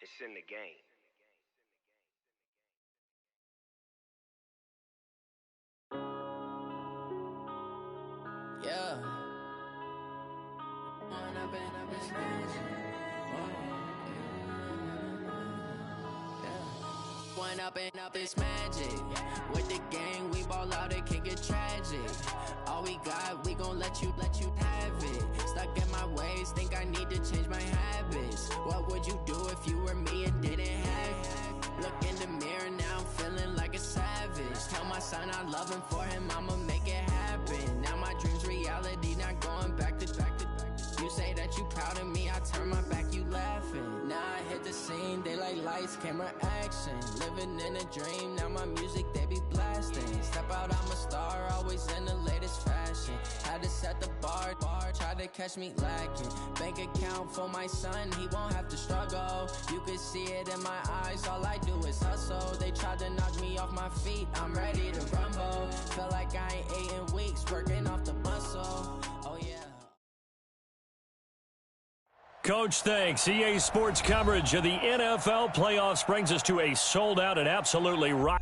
It's in the game. Yeah. One up and up is magic. With the gang, we ball out, it can get tragic. All we got, we gon' let you have it. Stuck in my ways, think I need to change my habits. What would you do if you were me and didn't have it? Look in the mirror, now I'm feeling like a savage. Tell my son I love him, for him I'ma make it happen. Now my dream's reality, not going back to. You say that you proud of me, I turn my back, you laughing. Now I hit the scene, they like lights, camera, action. Living in a dream, now my music, they be blasting. Step out, I'm a star, always in the latest fashion. Had to set the bar, try to catch me lacking. Bank account for my son, he won't have to struggle. You can see it in my eyes, all I do is hustle. They tried to knock me off my feet, I'm ready to rumble. Feel like I ain't ate in weeks, working off the muscle. Oh yeah. Coach, thanks. EA Sports coverage of the NFL playoffs brings us to a sold-out and absolutely rock.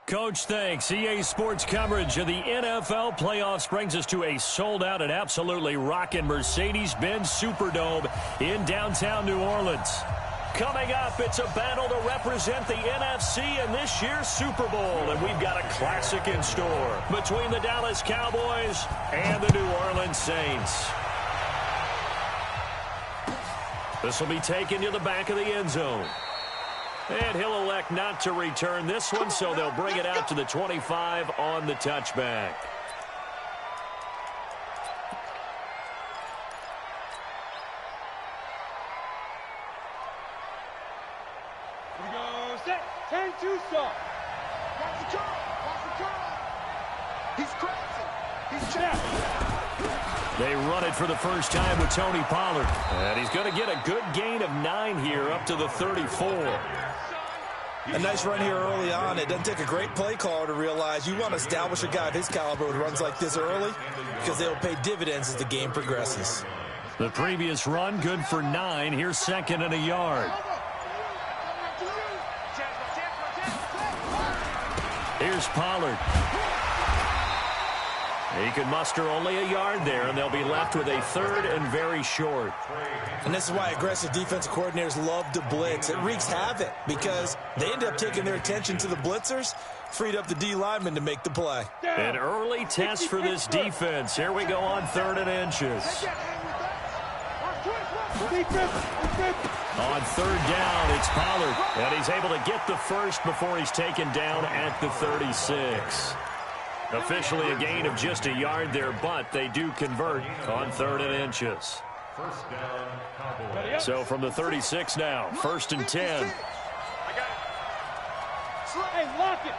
Coach, thanks. EA Sports coverage of the NFL playoffs brings us to a sold-out and absolutely rocking Mercedes-Benz Superdome in downtown New Orleans. Coming up, it's a battle to represent the NFC in this year's Super Bowl, and we've got a classic in store between the Dallas Cowboys and the New Orleans Saints. This will be taken to the back of the end zone. And he'll elect not to return this one, so they'll bring it out to the 25 on the touchback. Here we go, set, 10-2 start. Watch the curl, watch the curl. He's crazy, he's trapped. They run it for the first time with Tony Pollard. And he's going to get a good gain of 9 here up to the 34. A nice run here early on. It doesn't take a great play caller to realize you want to establish a guy of his caliber who runs like this early because they will pay dividends as the game progresses. The previous run, good for 9. Here's second and a yard. Here's Pollard. He can muster only a yard there, and they'll be left with a third and very short. And this is why aggressive defensive coordinators love to blitz. It wreaks havoc because they end up taking their attention to the blitzers, freed up the D lineman to make the play. An early test for this defense. Here we go on 3rd and inches. On 3rd down, it's Pollard, and he's able to get the first before he's taken down at the 36. Officially a gain of just a yard there, but they do convert on 3rd and inches. So from the 36 now, 1st and 10. Hey, lock it.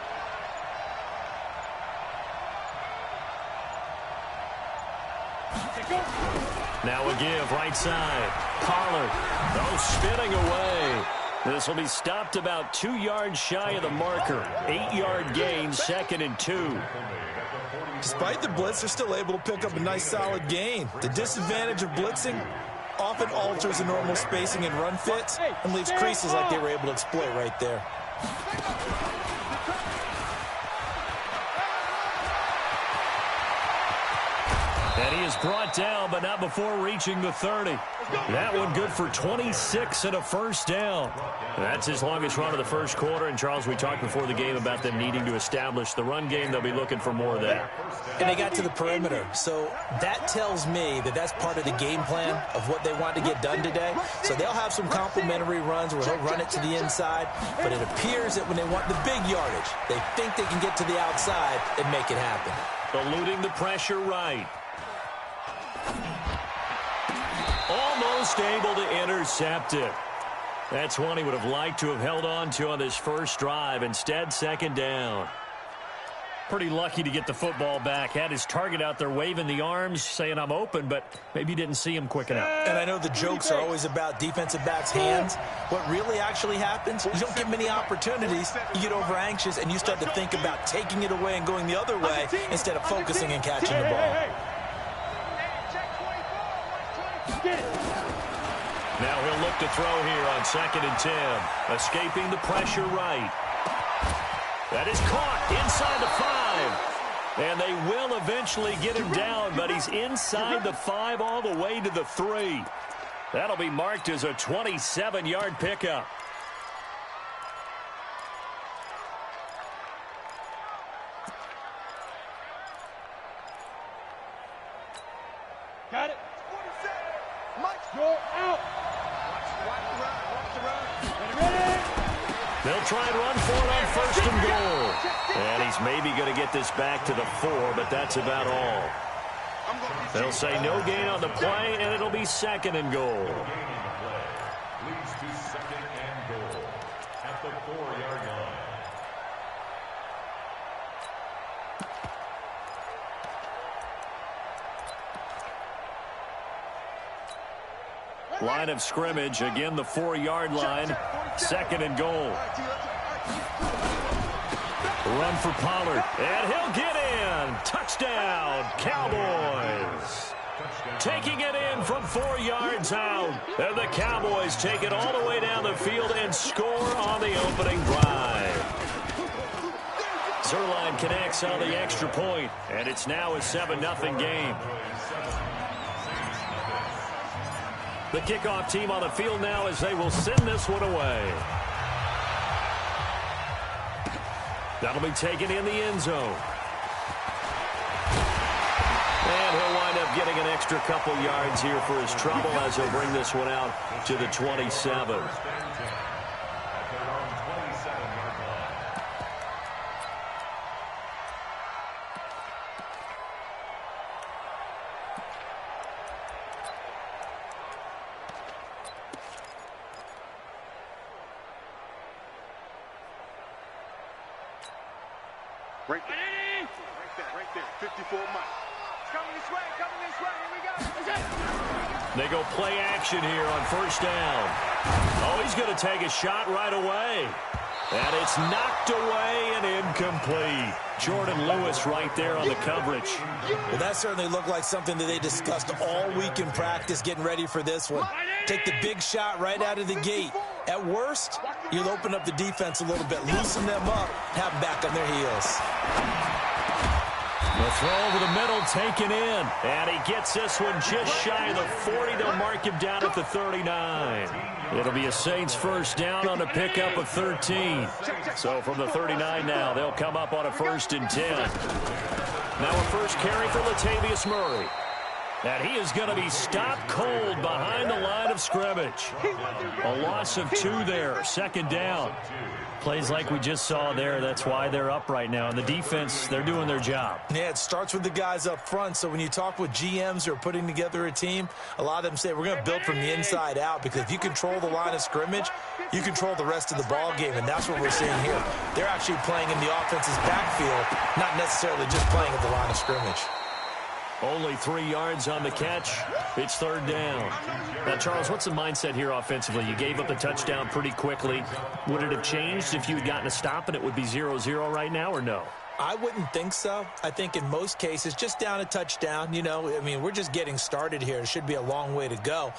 Now a give, right side. Pollard, spinning away. This will be stopped about 2 yards shy of the marker. 8-yard gain, 2nd and 2. Despite the blitz, they're still able to pick up a nice solid gain. The disadvantage of blitzing often alters the normal spacing and run fits and leaves creases like they were able to exploit right there. And he is brought down, but not before reaching the 30. That one good for 26 and a first down. That's his longest run of the first quarter. And, Charles, we talked before the game about them needing to establish the run game. They'll be looking for more of that. And they got to the perimeter. So that tells me that that's part of the game plan of what they want to get done today. So they'll have some complementary runs where they'll run it to the inside. But it appears that when they want the big yardage, they think they can get to the outside and make it happen. Eluding the pressure right. Almost able to intercept it. That's one he would have liked to have held on to on this first drive. Instead, 2nd down. Pretty lucky to get the football back. Had his target out there waving the arms, saying I'm open, but maybe didn't see him quick enough. And I know the jokes are always about defensive backs' hands. What really actually happens, you don't get many opportunities. You get over anxious, and you start to think about taking it away and going the other way instead of focusing and catching the ball. Now he'll look to throw here on 2nd and 10. Escaping the pressure right. That is caught inside the 5. And they will eventually get him down, but he's inside the 5 all the way to the 3. That'll be marked as a 27-yard pickup. Got it. You're out. They'll try and run for it on 1st and goal. And he's maybe going to get this back to the 4, but that's about all. They'll say no gain on the play, and it'll be 2nd and goal. Leads to 2nd and goal at the 4-yard line. Line of scrimmage, again the 4-yard line, 2nd and goal. Run for Pollard, and he'll get in. Touchdown, Cowboys. Taking it in from 4 yards out. And the Cowboys take it all the way down the field and score on the opening drive. Zerline connects on the extra point, and it's now a 7-0 game. The kickoff team on the field now as they will send this one away. That'll be taken in the end zone. And he'll wind up getting an extra couple yards here for his trouble as he'll bring this one out to the 27. Right there. 54 Mike. It's coming this way. Here we go. They go play action here on 1st down. Oh, he's going to take a shot right away. And it's knocked away and incomplete. Jordan Lewis right there on the coverage. Well, that certainly looked like something that they discussed all week in practice getting ready for this one. Take the big shot right out of the gate. At worst, you'll open up the defense a little bit, loosen them up, have them back on their heels. The throw over the middle taken in. And he gets this one just shy of the 40. They'll mark him down at the 39. It'll be a Saints first down on a pickup of 13. So from the 39 now, they'll come up on a 1st and 10. Now a first carry for Latavius Murray. And he is going to be stopped cold behind the line of scrimmage. A loss of 2 there, 2nd down. Plays like we just saw there, that's why they're up right now. And the defense, they're doing their job. Yeah, it starts with the guys up front. So when you talk with GMs who are putting together a team, a lot of them say we're going to build from the inside out, because if you control the line of scrimmage, you control the rest of the ball game, and that's what we're seeing here. They're actually playing in the offense's backfield, not necessarily just playing at the line of scrimmage. Only 3 yards on the catch. It's 3rd down. Now, Charles, what's the mindset here offensively? You gave up the touchdown pretty quickly. Would it have changed if you had gotten a stop and it would be 0-0 right now, or no? I wouldn't think so. I think in most cases, just down a touchdown, you know, I mean, we're just getting started here. It should be a long way to go.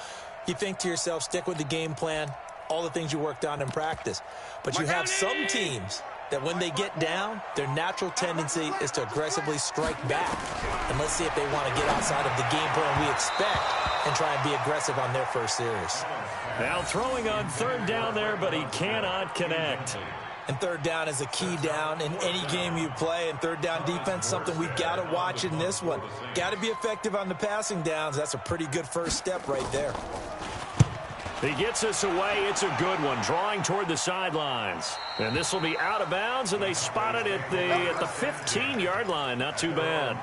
You think to yourself, stick with the game plan, all the things you worked on in practice. But you have some teams that when they get down, their natural tendency is to aggressively strike back. And let's see if they want to get outside of the game plan we expect and try and be aggressive on their first series. Now throwing on 3rd down there, but he cannot connect. And 3rd down is a key down in any game you play. And 3rd down defense, something we've got to watch in this one. Got to be effective on the passing downs. That's a pretty good first step right there. He gets us away. It's a good one, drawing toward the sidelines. And this will be out of bounds, and they spot it at the 15-yard line. Not too bad.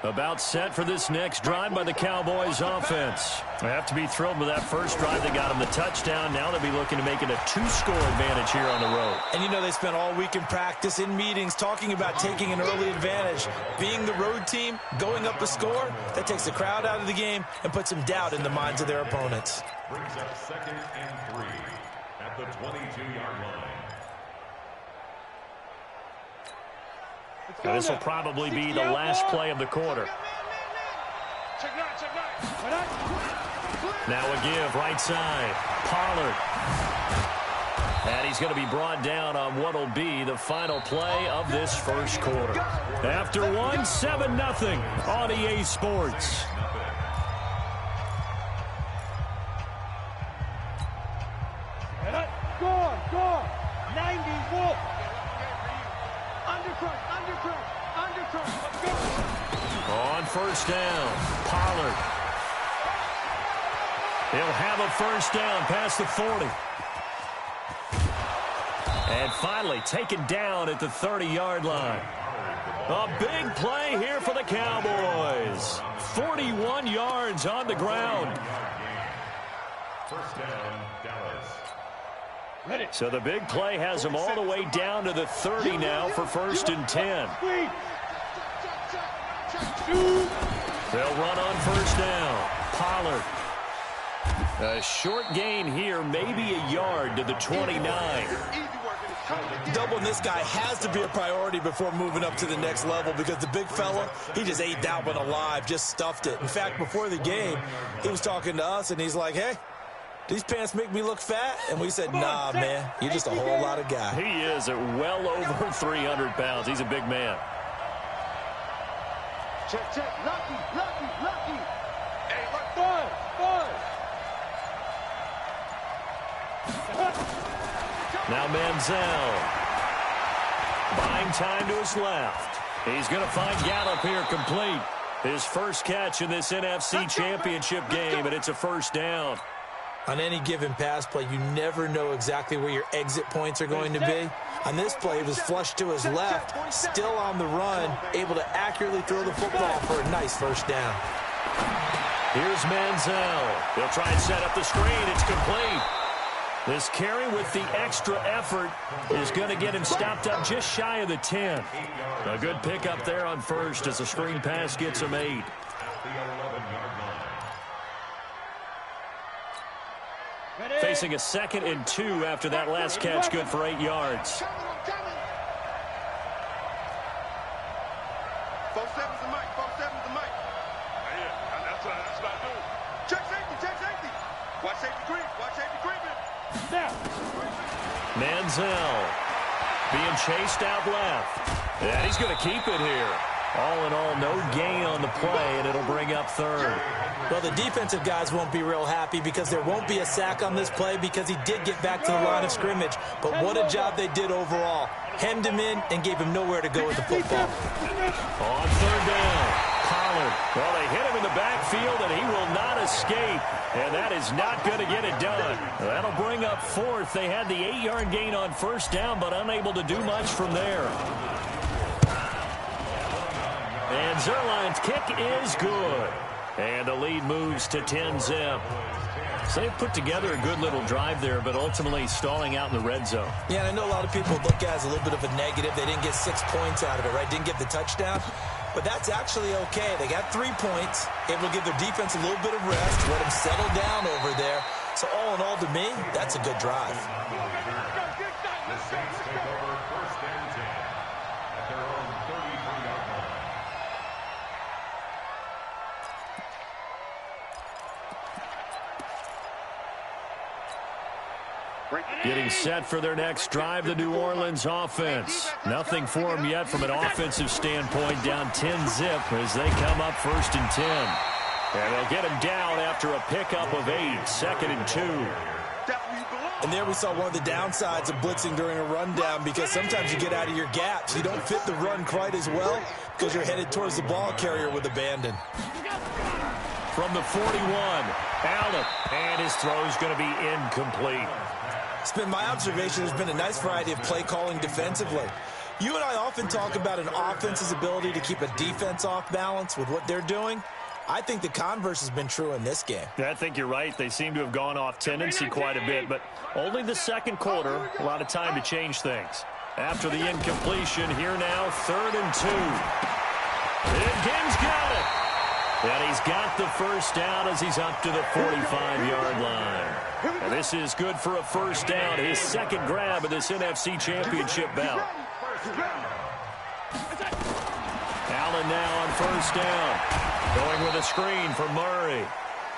About set for this next drive by the Cowboys offense. They have to be thrilled with that first drive. They got them the touchdown. Now they'll be looking to make it a 2-score advantage here on the road. And you know, they spent all week in practice, in meetings, talking about taking an early advantage. Being the road team, going up a score, that takes the crowd out of the game and puts some doubt in the minds of their opponents. Brings up 2nd and 3 at the 22-yard line. Now, this will probably be the last play of the quarter. Now a give, right side. Pollard. And he's going to be brought down on what will be the final play of this first quarter. After one, 7-0 on EA Sports. Go! 90 Wolf! On first down, Pollard. He'll have a first down past the 40. And finally taken down at the 30-yard line. A big play here for the Cowboys. 41 yards on the ground. First down, Dallas. So the big play has them all the way down to the 30 now for 1st and 10. They'll run on first down. Pollard. A short gain here, maybe a yard to the 29. Doubling this guy has to be a priority before moving up to the next level, because the big fella, he just ate that one alive, just stuffed it. In fact, before the game, he was talking to us, and he's like, hey, these pants make me look fat? And we said, nah, man, you're just a whole lot of guy. He is at well over 300 pounds. He's a big man. Check. Lucky. Hey, look, Bud. Now Manziel. Buying time to his left. He's going to find Gallup here complete. His first catch in this NFC Championship game, and it's a first down. On any given pass play, you never know exactly where your exit points are going to be. On this play, it was flushed to his left, still on the run, able to accurately throw the football for a nice first down. Here's Manziel. They'll try and set up the screen. It's complete. This carry with the extra effort is going to get him stopped up just shy of the 10. A good pickup there on first as the screen pass gets him 8. Facing a 2nd and 2 after that last catch, good for 8 yards. 4-7's the mic. 4-7's the mic. Yeah, that's what I do. Check safety. Check safety. Watch safety creep. Watch safety creeping. Manziel being chased out left. And he's going to keep it here. All in all, no gain on the play, and it'll bring up 3rd. Well, the defensive guys won't be real happy because there won't be a sack on this play because he did get back to the line of scrimmage. But what a job they did overall. Hemmed him in and gave him nowhere to go with the football. On 3rd down, Pollard. Well, they hit him in the backfield, and he will not escape. And that is not going to get it done. That'll bring up 4th. They had the 8-yard gain on 1st down, but unable to do much from there. And Zerline's kick is good. And the lead moves to 10-zip. So they put together a good little drive there, but ultimately stalling out in the red zone. Yeah, and I know a lot of people look at it as a little bit of a negative. They didn't get 6 points out of it, right? Didn't get the touchdown. But that's actually okay. They got 3 points. It will give their defense a little bit of rest, let them settle down over there. So all in all, to me, that's a good drive. The Saints take over 1st and 10 at their own 33-yard line. Getting set for their next drive, the New Orleans offense. Nothing for them yet from an offensive standpoint, down 10-zip as they come up 1st and 10. And they'll get him down after a pickup of 8, 2nd and 2. And there we saw one of the downsides of blitzing during a rundown because sometimes you get out of your gaps. You don't fit the run quite as well because you're headed towards the ball carrier with abandon. From the 41, Allen, and his throw is going to be incomplete. It's been my observation there's been a nice variety of play calling defensively. You and I often talk about an offense's ability to keep a defense off balance with what they're doing. I think the converse has been true in this game. I think you're right. They seem to have gone off tendency quite a bit, but only the 2nd quarter, a lot of time to change things. After the incompletion, here now, 3rd and 2. And Gibbs got it. And he's got the 1st down as he's up to the 45-yard line. And this is good for a 1st down, his 2nd grab of this NFC Championship bout. Allen now on 1st down. Going with a screen for Murray.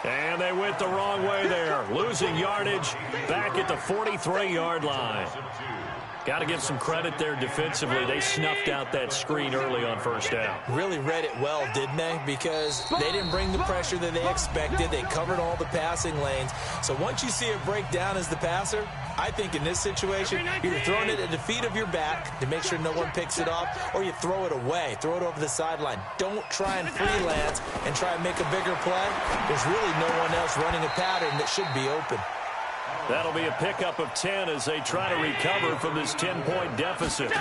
And they went the wrong way there. Losing yardage back at the 43-yard line. Got to give some credit there defensively. They snuffed out that screen early on 1st down. Really read it well, didn't they? Because they didn't bring the pressure that they expected. They covered all the passing lanes. So once you see it break down as the passer, I think in this situation, you're throwing it at the feet of your back to make sure no one picks it off, or you throw it away, throw it over the sideline. Don't try and freelance and try and make a bigger play. There's really no one else running a pattern that should be open. That'll be a pickup of 10 as they try to recover from this 10-point deficit.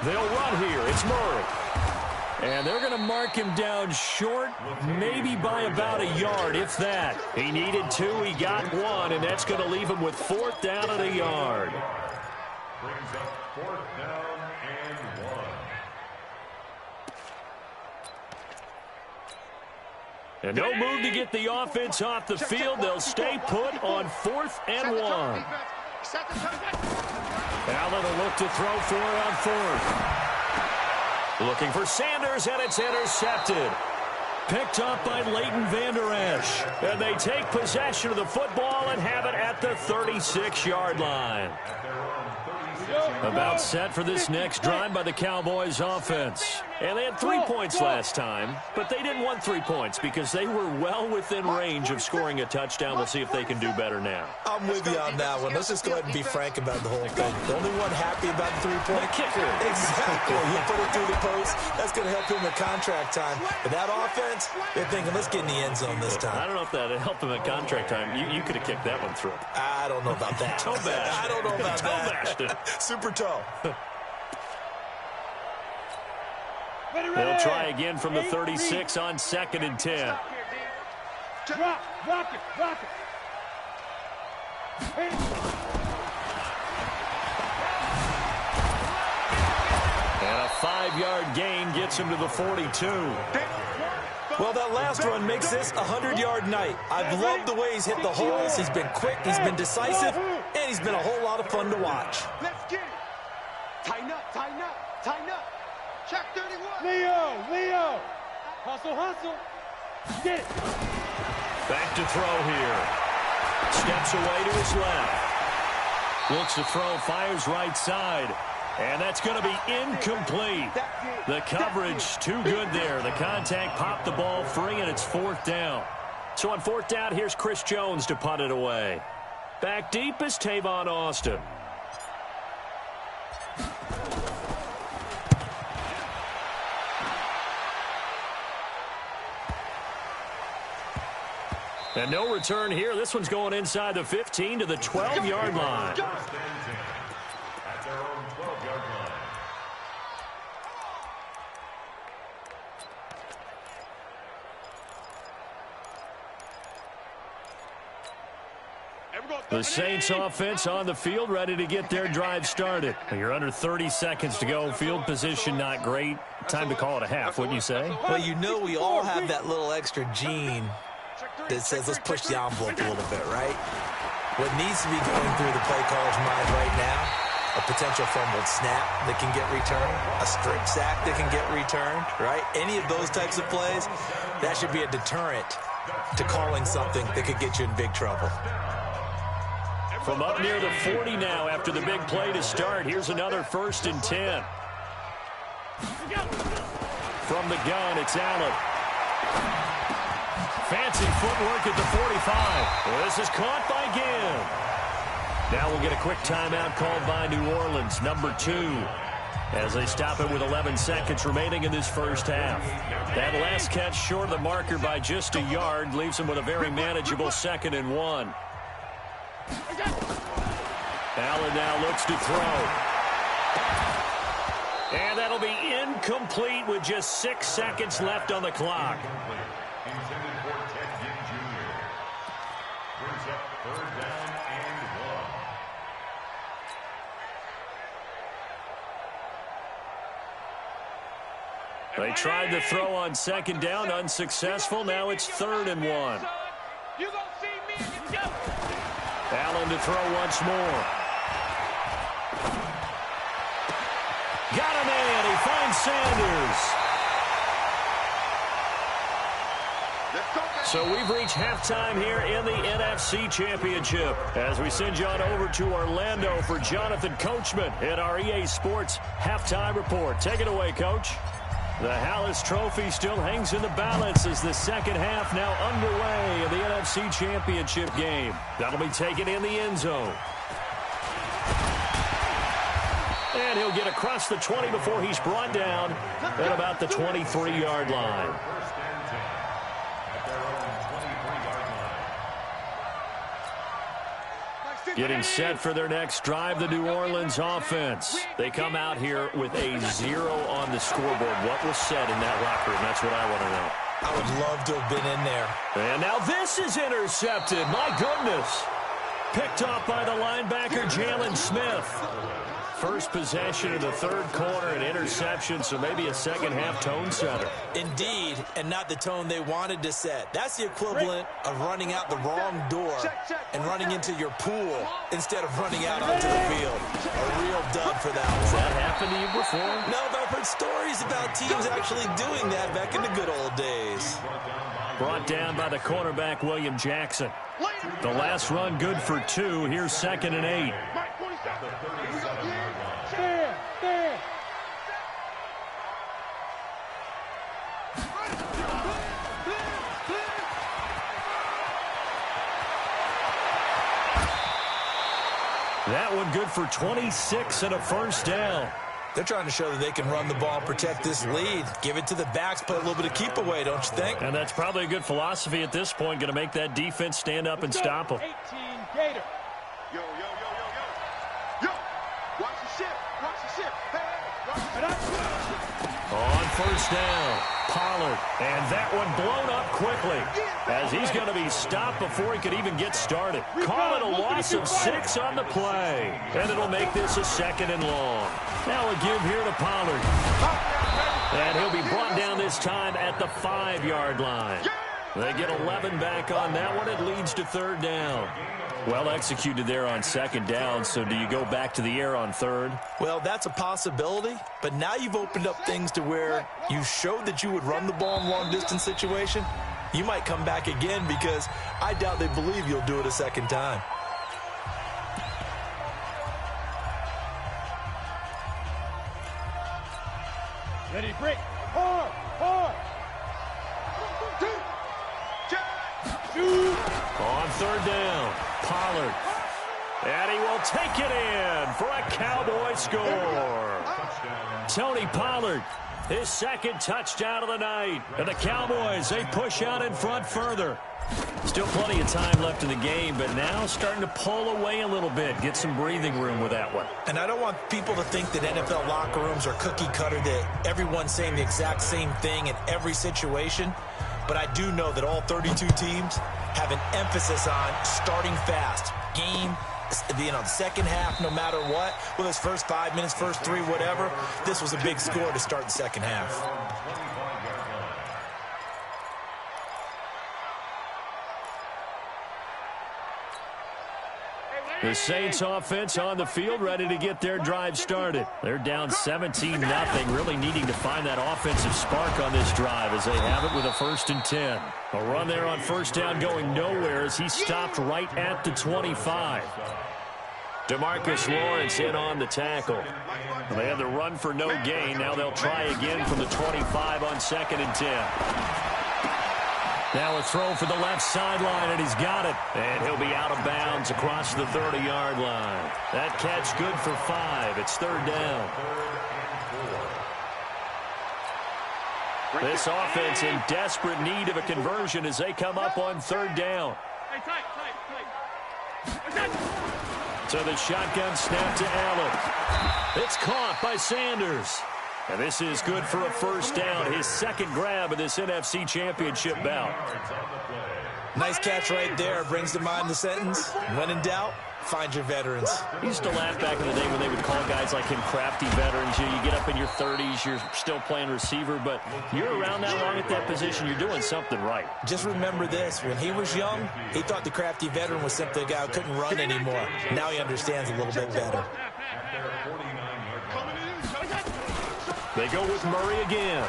They'll run here. It's Murray. And they're going to mark him down short, maybe by about a yard, if that. He needed 2. He got 1, and that's going to leave him with 4th down and a yard. Brings up 4th down and 1. And no move to get the offense off the field. They'll stay put on 4th and 1. Allen will look to throw for it on 4th. Looking for Sanders, and it's intercepted. Picked up by Leighton Vander Esch. And they take possession of the football and have it at the 36-yard line. About set for this next drive by the Cowboys offense. And they had 3 points last time, but they didn't want 3 points because they were well within range of scoring a touchdown. We'll see if they can do better now. I'm with you on that one. Let's just go ahead and be frank about the whole thing. The only one happy about the 3-point kicker. Exactly. You put it through the post. That's going to help him at contract time. But that offense, they're thinking, let's get in the end zone this time. I don't know if that helped him at contract time. You could have kicked that one through. I don't know about that. Toe bashed. I don't know about Toe that. bashed it. Super toe. They'll try again from the 36 on 2nd and 10. Block it. 5-yard gain gets him to the 42. Well, that last run makes this a 100-yard night. I've loved the way he's hit the holes. He's been quick, he's been decisive, and he's been a whole lot of fun to watch. Let's get it. Tighten up, tighten up, tighten up. Check 31. Leo. Hustle, hustle. Get it. Back to throw here. Steps away to his left. Looks to throw, fires right side. And that's going to be incomplete. The coverage too good there. The contact popped the ball free, and it's 4th down. So on 4th down, here's Chris Jones to punt it away. Back deep is Tavon Austin. And no return here. This one's going inside the 15 to the 12-yard line. At their own 12-yard line. The Saints offense on the field, ready to get their drive started. You're under 30 seconds to go. Field position not great. Time to call it a half, wouldn't you say? Well, you know we all have that little extra gene that says let's push the envelope a little bit, right? What needs to be going through the play caller's mind right now, a potential fumbled snap that can get returned, a strip sack that can get returned, right? Any of those types of plays, that should be a deterrent to calling something that could get you in big trouble. From up near the 40 now after the big play to start, here's another 1st and 10. From the gun, it's Allen. Fancy footwork at the 45. This is caught by Ginn. Now we'll get a quick timeout called by New Orleans, number 2, as they stop it with 11 seconds remaining in this first half. That last catch short of the marker by just a yard leaves them with a very manageable 2nd and 1. Allen now looks to throw. And that'll be incomplete with just 6 seconds left on the clock. Intended for Ted Ginn Jr. Brings up 3rd down and 1. They tried to throw on 2nd down, unsuccessful. Now it's 3rd and 1. You gonna see me and go. Allen to throw once more. Got a man. He finds Sanders. So we've reached halftime here in the NFC Championship as we send you on over to Orlando for Jonathan Coachman in our EA Sports Halftime Report. Take it away, Coach. The Hallis Trophy still hangs in the balance as the second half now underway in the NFC Championship game. That'll be taken in the end zone. And he'll get across the 20 before he's brought down at about the 23-yard line. Getting set for their next drive, the New Orleans offense. They come out here with a 0 on the scoreboard. What was said in that locker room? That's what I want to know. I would love to have been in there. And now this is intercepted. My goodness. Picked off by the linebacker, Jalen Smith. First possession of the 3rd quarter, an interception, so maybe a second-half tone setter. Indeed, and not the tone they wanted to set. That's the equivalent of running out the wrong door and running into your pool instead of running out onto the field. A real dud for that one. Has that happened to you before? No, but I've heard stories about teams actually doing that back in the good old days. Brought down by the cornerback, William Jackson. The last run good for 2. Here's 2nd and 8. That one good for 26 and a first down. They're trying to show that they can run the ball, protect this lead. Give it to the backs, play a little bit of keep away, don't you think? And that's probably a good philosophy at this point, going to make that defense stand up and stop them. 18 Gator. Yo. Watch the ship. Hey, watch the ship. On first down. Pollard. And that one blown up quickly as he's going to be stopped before he could even get started. Call it a loss of 6 on the play. And it'll make this a 2nd and long. Now a give here to Pollard. And he'll be brought down this time at the 5-yard line. They get 11 back on that one. It leads to 3rd down. Well executed there on 2nd down, so do you go back to the air on 3rd? Well, that's a possibility, but now you've opened up things to where you showed that you would run the ball in long-distance situation. You might come back again because I doubt they believe you'll do it a 2nd time. Ready, break. Hard, hard. On 3rd down, Pollard. And he will take it in for a Cowboy score. Tony Pollard, his 2nd touchdown of the night. And the Cowboys, they push out in front further. Still plenty of time left in the game, but now starting to pull away a little bit. Get some breathing room with that one. And I don't want people to think that NFL locker rooms are cookie cutter, that everyone's saying the exact same thing in every situation. But I do know that all 32 teams have an emphasis on starting fast. Game, the second half, no matter what, whether it's first 5 minutes, first 3, whatever, this was a big score to start the second half. The Saints offense on the field, ready to get their drive started. They're down 17-0, really needing to find that offensive spark on this drive as they have it with a 1st and 10. A run there on 1st down going nowhere as he stopped right at the 25. DeMarcus Lawrence in on the tackle. They had the run for no gain. Now they'll try again from the 25 on 2nd and 10. Now a throw for the left sideline, and he's got it. And he'll be out of bounds across the 30-yard line. That catch good for 5. It's 3rd down. This offense in desperate need of a conversion as they come up on 3rd down. So the shotgun snap to Allen. It's caught by Sanders. And this is good for a 1st down, his 2nd grab of this NFC Championship bout. Nice catch right there. Brings to mind the sentence, when in doubt, find your veterans. I used to laugh back in the day when they would call guys like him crafty veterans. You get up in your 30s, you're still playing receiver, but you're around that long at that position, you're doing something right. Just remember this. When he was young, he thought the crafty veteran was simply a guy who couldn't run anymore. Now he understands a little bit better. They go with Murray again.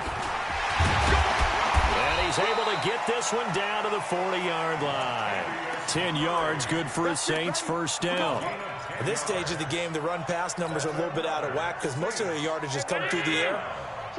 And he's able to get this one down to the 40-yard line. 10 yards, good for a Saints 1st down. At this stage of the game, the run-pass numbers are a little bit out of whack because most of their yardage has come through the air.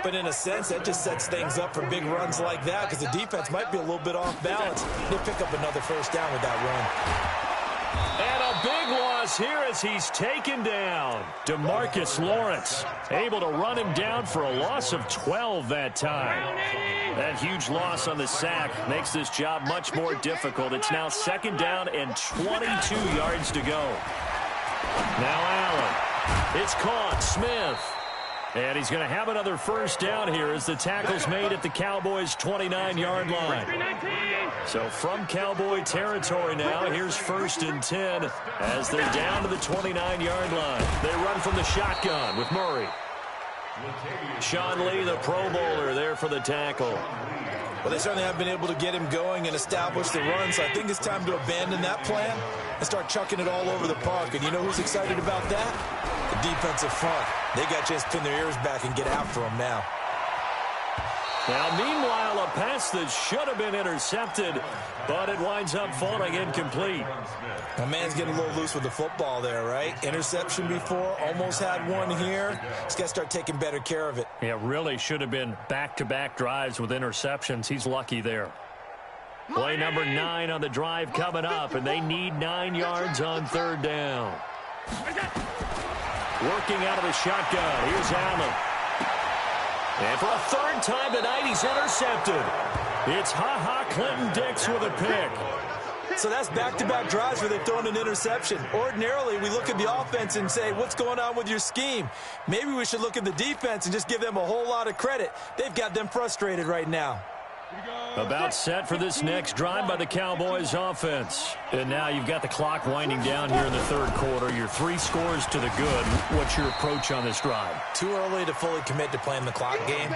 But in a sense, that just sets things up for big runs like that because the defense might be a little bit off balance. They pick up another 1st down with that run. And a big loss here as he's taken down. DeMarcus Lawrence able to run him down for a loss of 12 that time. That huge loss on the sack makes this job much more difficult. It's now 2nd down and 22 yards to go. Now Allen. It's caught. Smith. And he's going to have another 1st down here as the tackle's made at the Cowboys' 29-yard line. So from Cowboy territory now, here's 1st and 10 as they're down to the 29-yard line. They run from the shotgun with Murray. Sean Lee, the Pro Bowler, there for the tackle. Well, they certainly have been able to get him going and establish the run, so I think it's time to abandon that plan and start chucking it all over the park. And you know who's excited about that? The defensive front. They got a chance to pin their ears back and get after him now. Now, meanwhile, a pass that should have been intercepted, but it winds up falling incomplete. My man's getting a little loose with the football there, right? Interception before, almost had one here. He's got to start taking better care of it. Yeah, really should have been back-to-back drives with interceptions. He's lucky there. Play number 9 on the drive coming up, and they need 9 yards on 3rd down. Working out of the shotgun. Here's Allen. And for a 3rd time tonight, he's intercepted. It's Ha-Ha Clinton Dix with a pick. So that's back-to-back drives where they've thrown an interception. Ordinarily, we look at the offense and say, what's going on with your scheme? Maybe we should look at the defense and just give them a whole lot of credit. They've got them frustrated right now. About set for this next drive by the Cowboys offense. And now you've got the clock winding down here in the third quarter. Your 3 scores to the good. What's your approach on this drive? Too early to fully commit to playing the clock game.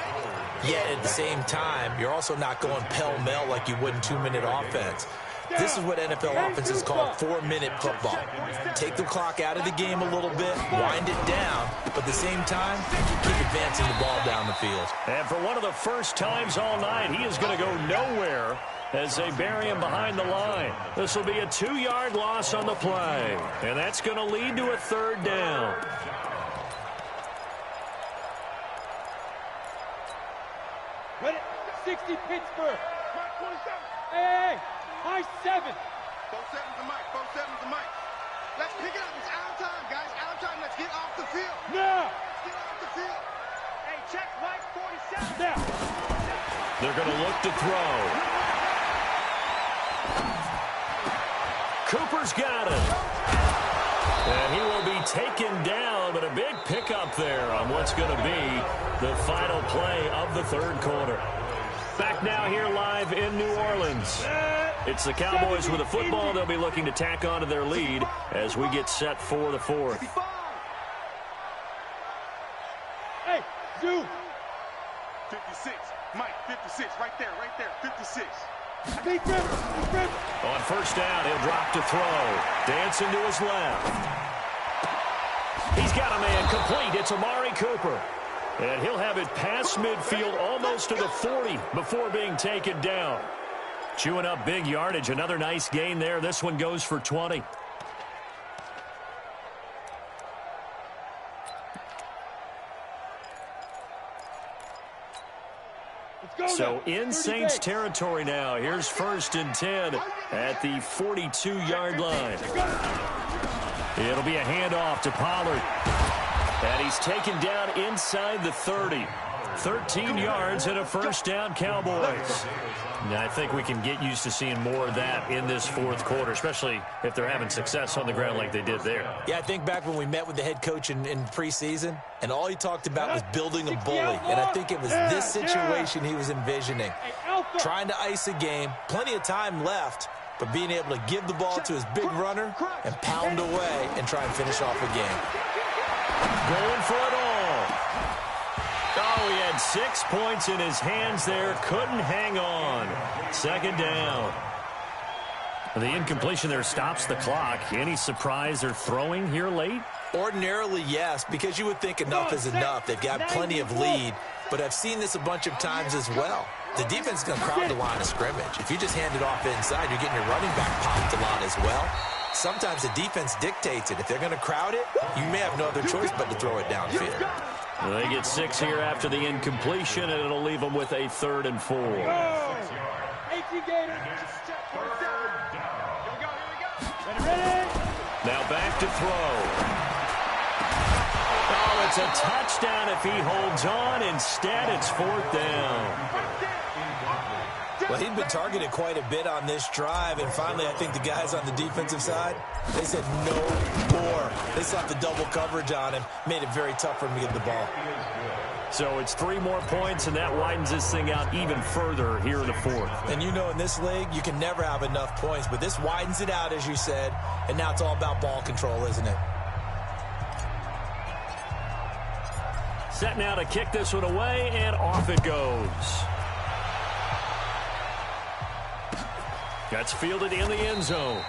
Yet at the same time, you're also not going pell-mell like you would in 2-minute offense. This is what NFL offenses call 4-minute football. Take the clock out of the game a little bit, wind it down, but at the same time, keep advancing the ball down the field. And for one of the first times all night, he is going to go nowhere as they bury him behind the line. This will be a 2-yard loss on the play, and that's going to lead to a 3rd down. Ready? 60 Pittsburgh. Hey! High 7. 4-7's the mic. 4-7's the mic. Let's pick it up. It's out of time, guys. Out of time. Let's get off the field. Now. Get off the field. Hey, check Mike 47. Now. They're going to look to throw. Cooper's got it. And he will be taken down, but a big pickup there on what's going to be the final play of the third quarter. Back now here live in New Orleans. It's the Cowboys with the football. They'll be looking to tack on to their lead as we get set for the 4th. Hey, Zoo. 56. Mike, 56. Right there. 56. On first down, he'll drop to throw. Dancing to his left. He's got a man complete. It's Amari Cooper. And he'll have it past midfield almost to the 40 before being taken down. Chewing up big yardage. Another nice gain there. This one goes for 20. So in Saints territory now. Here's 1st and 10 at the 42-yard line. It'll be a handoff to Pollard. And he's taken down inside the 30. 13 yards and a first down, Cowboys. Now, I think we can get used to seeing more of that in this 4th quarter, especially if they're having success on the ground like they did there. Yeah, I think back when we met with the head coach in preseason, and all he talked about was building a bully. And I think it was this situation he was envisioning. Trying to ice a game, plenty of time left, but being able to give the ball to his big runner and pound away and try and finish off a game. Going for it all. Oh, he had 6 points in his hands there. Couldn't hang on. 2nd down. The incompletion there stops the clock. Any surprise they're throwing here late? Ordinarily, yes, because you would think enough is enough. They've got plenty of lead, but I've seen this a bunch of times as well. The defense is going to crowd the line of scrimmage. If you just hand it off inside, you're getting your running back popped a lot as well. Sometimes the defense dictates it. If they're going to crowd it, you may have no other choice but to throw it downfield. They get 6 here after the incompletion, and it'll leave them with a 3rd and 4. Now back to throw. Oh, it's a touchdown if he holds on. Instead, it's 4th down. Well, he'd been targeted quite a bit on this drive, and finally I think the guys on the defensive side, they said no more. They slapped the double coverage on him, made it very tough for him to get the ball. So it's 3 more points, and that widens this thing out even further here in the 4th. And you know in this league, you can never have enough points, but this widens it out, as you said, and now it's all about ball control, isn't it? Set now to kick this one away, and off it goes. That's fielded in the end zone.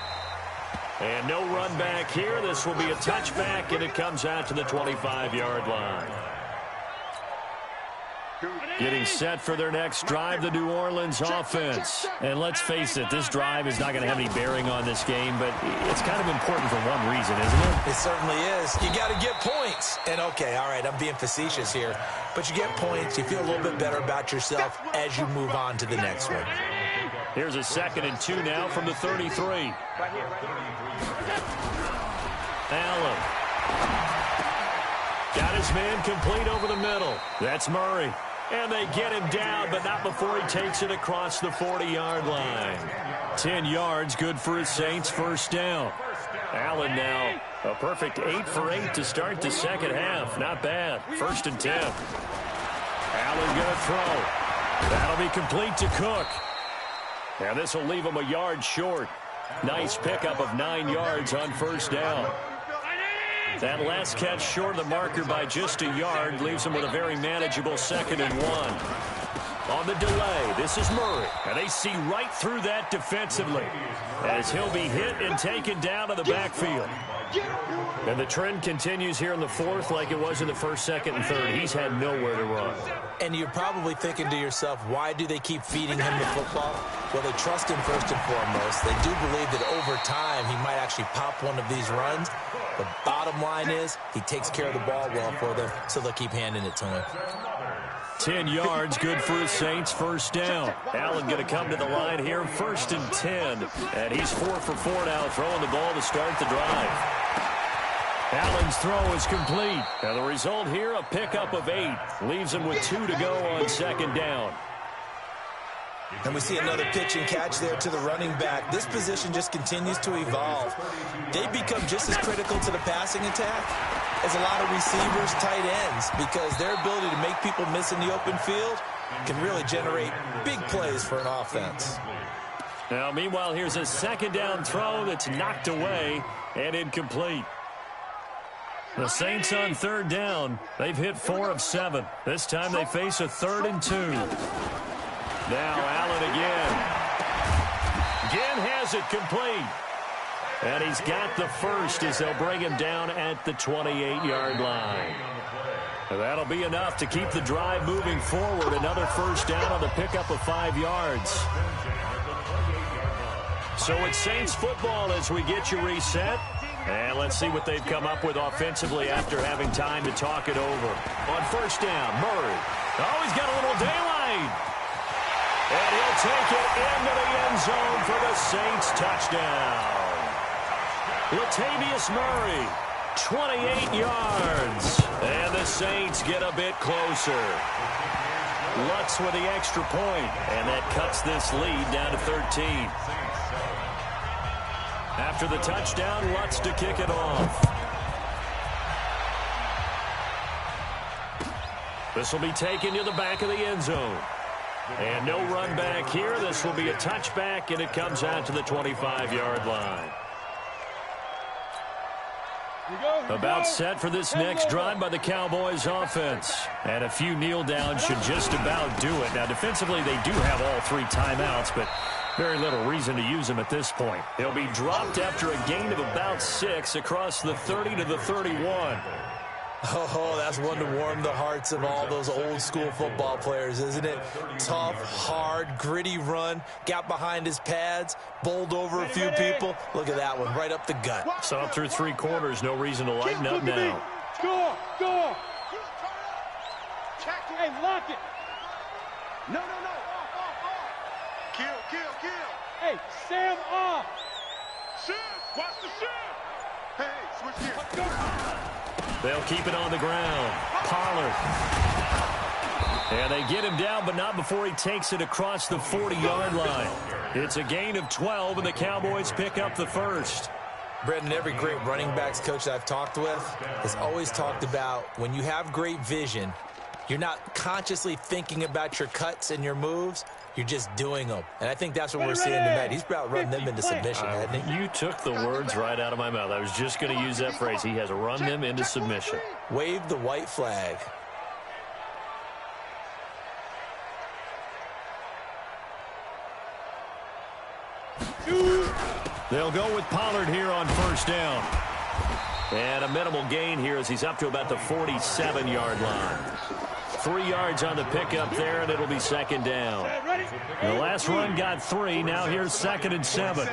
And no run back here. This will be a touchback, and it comes out to the 25-yard line. Getting set for their next drive, the New Orleans offense. And let's face it, this drive is not going to have any bearing on this game, but it's kind of important for one reason, isn't it? It certainly is. You got to get points. And, okay, all right, I'm being facetious here. But you get points, you feel a little bit better about yourself as you move on to the next one. Here's a 2nd and 2 now from the 33. Allen. Got his man complete over the middle. That's Murray. And they get him down, but not before he takes it across the 40-yard line. 10 yards, good for his Saints, first down. Allen now a perfect 8 for 8 to start the second half. Not bad. 1st and 10. Allen going to throw. That'll be complete to Cook. And this will leave him a yard short. Nice pickup of 9 yards on first down. That last catch short of the marker by just a yard leaves him with a very manageable 2nd and 1. On the delay, this is Murray. And they see right through that defensively as he'll be hit and taken down to the backfield. And the trend continues here in the 4th like it was in the 1st, 2nd, and 3rd. He's had nowhere to run. And you're probably thinking to yourself, why do they keep feeding him the football? Well, they trust him first and foremost. They do believe that over time he might actually pop one of these runs. The bottom line is he takes care of the ball well for them, so they'll keep handing it to him. 10 yards, good for his Saints, first down. Allen going to come to the line here, 1st and 10. And he's 4 for 4 now, throwing the ball to start the drive. Allen's throw is complete. And the result here, a pickup of 8. Leaves him with 2 to go on 2nd down. And we see another pitch and catch there to the running back. This position just continues to evolve. They become just as critical to the passing attack as a lot of receivers, tight ends, because their ability to make people miss in the open field can really generate big plays for an offense. Now, meanwhile, here's a 2nd down throw that's knocked away and incomplete. The Saints on 3rd down. They've hit 4 of 7. This time they face a 3rd and 2. Now Allen again. Again has it complete. And he's got the first as they'll bring him down at the 28-yard line. And that'll be enough to keep the drive moving forward. Another first down on the pickup of 5 yards. So it's Saints football as we get you reset. And let's see what they've come up with offensively after having time to talk it over. On first down, Murray. Oh, he's got a little daylight. And he'll take it into the end zone for the Saints touchdown. Latavius Murray, 28 yards. And the Saints get a bit closer. Lutz with the extra point, and that cuts this lead down to 13. After the touchdown, Lutz to kick it off. This will be taken to the back of the end zone. And no run back here. This will be a touchback, and it comes out to the 25-yard line. About set for this next drive by the Cowboys offense. And a few kneel downs should just about do it. Now, defensively, they do have all 3 timeouts, but very little reason to use them at this point. They'll be dropped after a gain of about 6 across the 30 to the 31. Oh, that's one to warm the hearts of all those old-school football players, isn't it? Tough, hard, gritty run, got behind his pads, bowled over a few people. Look at that one, right up the gut. So up through 3 quarters, no reason to lighten up now. Score! Score! Hey, lock it! No. Kill, kill, kill. Hey, Sam off! Shift! Watch the shift! Hey, switch here. Let's go! They'll keep it on the ground. Pollard. And they get him down, but not before he takes it across the 40-yard line. It's a gain of 12, and the Cowboys pick up the first. Brendan, every great running backs coach I've talked with has always talked about when you have great vision, you're not consciously thinking about your cuts and your moves. You're just doing them. And I think that's what we're seeing tonight. He's about running them into submission, hasn't he? You took the words right out of my mouth. I was just going to use that phrase. He has run them into submission. Wave the white flag. They'll go with Pollard here on first down. And a minimal gain here as he's up to about the 47-yard line. 3 yards on the pickup there, and it'll be 2nd down. The last run got 3. Now here's 2nd and 7.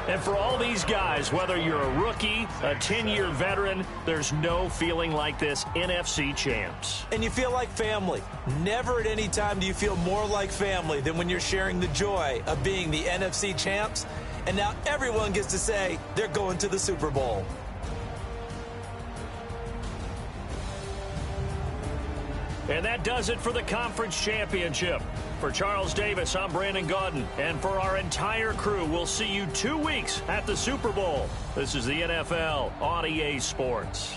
And for all these guys, whether you're a rookie, a 10-year veteran, there's no feeling like this NFC champs. And you feel like family. Never at any time do you feel more like family than when you're sharing the joy of being the NFC champs. And now everyone gets to say they're going to the Super Bowl. And that does it for the conference championship. For Charles Davis, I'm Brandon Gaudin. And for our entire crew, we'll see you 2 weeks at the Super Bowl. This is the NFL on EA Sports.